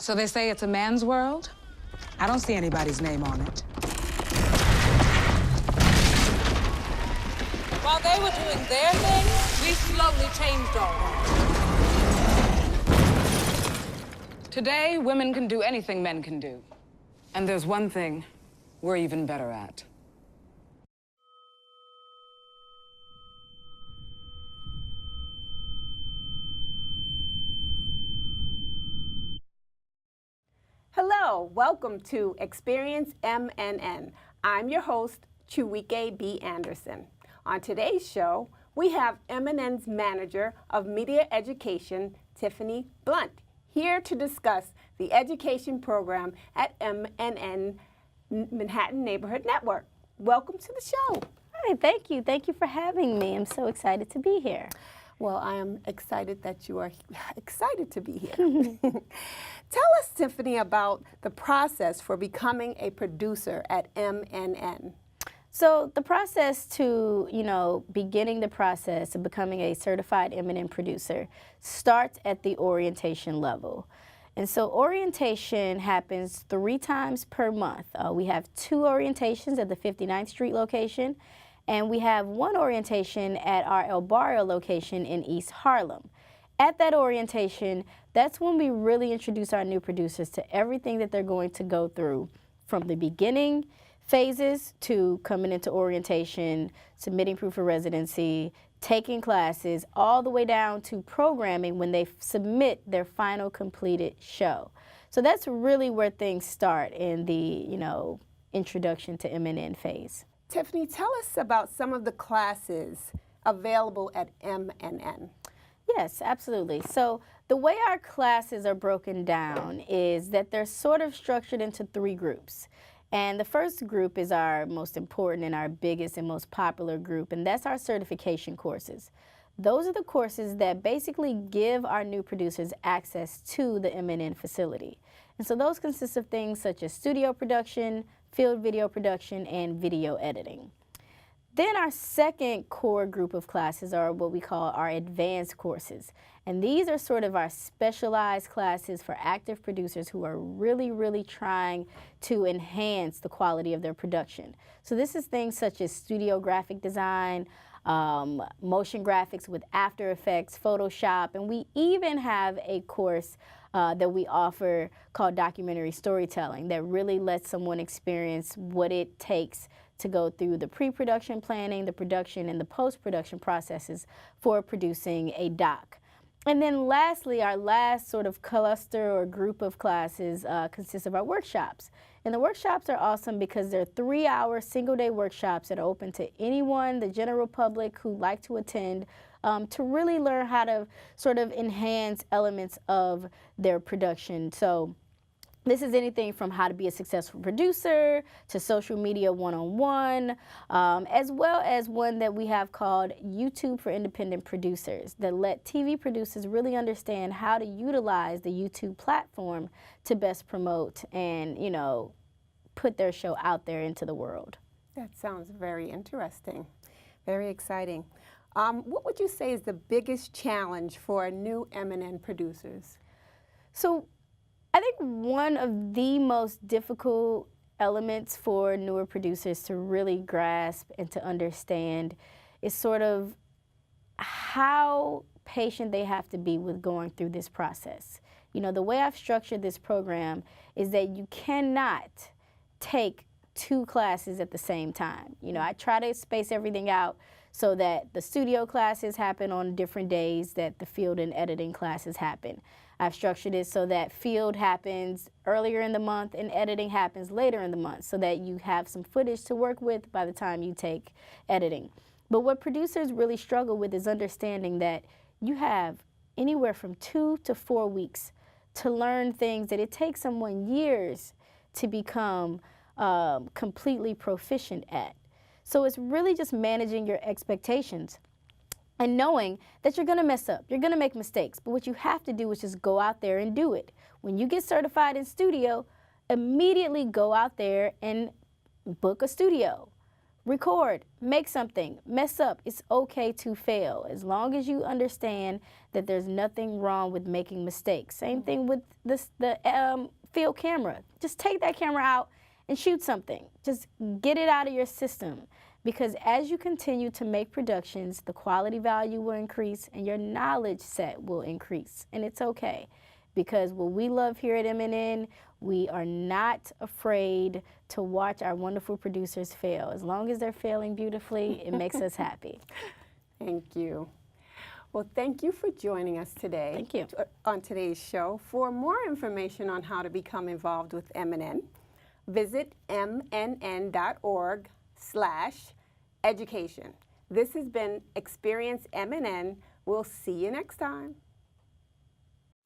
So they say it's a man's world? I don't see anybody's name on it. While they were doing their thing, we slowly changed all that. Today, women can do anything men can do. And there's one thing we're even better at. Hello, welcome to Experience MNN. I'm your host, Chuwike B. Anderson. On today's show, we have MNN's Manager of Media Education, Tiffany Blunt, here to discuss the education program at MNN Manhattan Neighborhood Network. Welcome to the show. Hi, thank you. Thank you for having me. I'm so excited to be here. Well, I am excited that you are excited to be here. Tell us, Tiffany, about the process for becoming a producer at MNN. So the process to, beginning the process of becoming a certified MNN producer starts at the orientation level. And so orientation happens 3 times per month. We have 2 orientations at the 59th Street location, and we have 1 orientation at our El Barrio location in East Harlem. At that orientation, that's when we really introduce our new producers to everything that they're going to go through, from the beginning phases to coming into orientation, submitting proof of residency, taking classes, all the way down to programming when they submit their final completed show. So that's really where things start in the, introduction to MNN phase. Tiffany, tell us about some of the classes available at MNN. Yes, absolutely. So the way our classes are broken down is that they're sort of structured into 3 groups. And the first group is our most important and our biggest and most popular group, and that's our certification courses. Those are the courses that basically give our new producers access to the MNN facility. And so those consist of things such as studio production, field video production, and video editing. Then our second core group of classes are what we call our advanced courses. And these are sort of our specialized classes for active producers who are really, really trying to enhance the quality of their production. So this is things such as studio graphic design, motion graphics with After Effects, Photoshop, and we even have a course that we offer called documentary storytelling that really lets someone experience what it takes to go through the pre-production planning, the production, and the post-production processes for producing a doc. And then lastly, our last sort of cluster or group of classes consists of our workshops. And the workshops are awesome because they're 3-hour single-day workshops that are open to anyone, the general public who like to attend, to really learn how to sort of enhance elements of their production. So this is anything from how to be a successful producer to social media one-on-one, as well as one that we have called YouTube for Independent Producers that let TV producers really understand how to utilize the YouTube platform to best promote and, put their show out there into the world. That sounds very interesting, very exciting. What would you say is the biggest challenge for new MNN producers? So I think one of the most difficult elements for newer producers to really grasp and to understand is sort of how patient they have to be with going through this process. The way I've structured this program is that you cannot take 2 classes at the same time. I try to space everything out so that the studio classes happen on different days that the field and editing classes happen. I've structured it so that field happens earlier in the month and editing happens later in the month so that you have some footage to work with by the time you take editing. But what producers really struggle with is understanding that you have anywhere from 2 to 4 weeks to learn things that it takes someone years to become completely proficient at. So it's really just managing your expectations and knowing that you're going to mess up, you're going to make mistakes, but what you have to do is just go out there and do it. When you get certified in studio, immediately go out there and book a studio. Record, make something, mess up. It's okay to fail as long as you understand that there's nothing wrong with making mistakes. Same thing with the field camera. Just take that camera out and shoot something. Just get it out of your system, because as you continue to make productions, the quality value will increase and your knowledge set will increase. And it's okay, because what we love here at MNN, we are not afraid to watch our wonderful producers fail. As long as they're failing beautifully, it makes us happy. Thank you. Well, thank you for joining us today. Thank you. On today's show. For more information on how to become involved with MNN, visit mnn.org/education. This has been Experience MNN. We'll see you next time.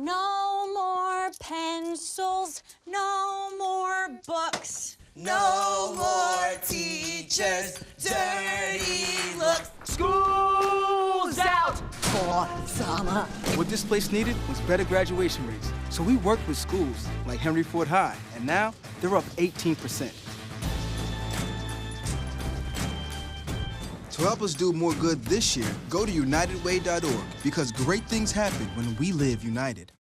No more pencils, no more books. No more teachers, dirty looks. School's out! For summer. What this place needed was better graduation rates. So we worked with schools like Henry Ford High, and now they're up 18%. To help us do more good this year, go to unitedway.org, because great things happen when we live united.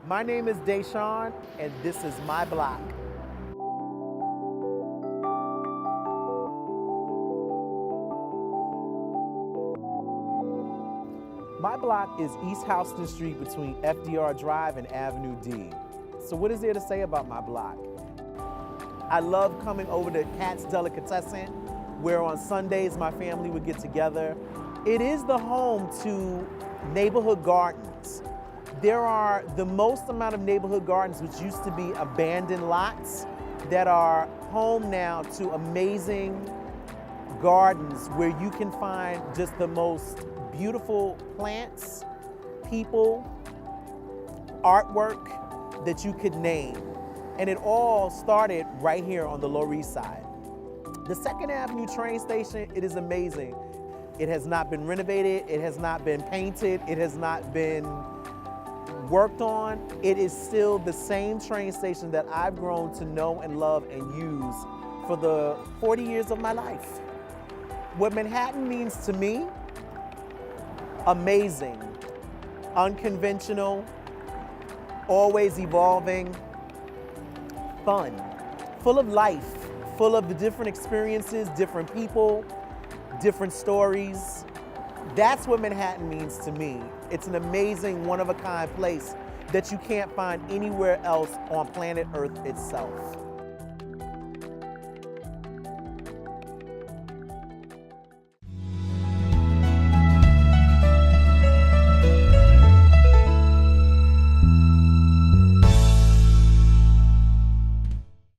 My name is Deshaun, and this is My Block. My Block is East Houston Street between FDR Drive and Avenue D. So what is there to say about my block? I love coming over to Cat's Delicatessen, where on Sundays my family would get together. It is the home to neighborhood gardens. There are the most amount of neighborhood gardens, which used to be abandoned lots, that are home now to amazing gardens where you can find just the most beautiful plants, people, artwork that you could name. And it all started right here on the Lower East Side. The 2nd Avenue train station, it is amazing. It has not been renovated, it has not been painted, it has not been worked on. It is still the same train station that I've grown to know and love and use for the 40 years of my life. What Manhattan means to me: amazing, unconventional, always evolving, fun, full of life, full of the different experiences, different people, different stories. That's what Manhattan means to me. It's an amazing, one-of-a-kind place that you can't find anywhere else on planet Earth itself.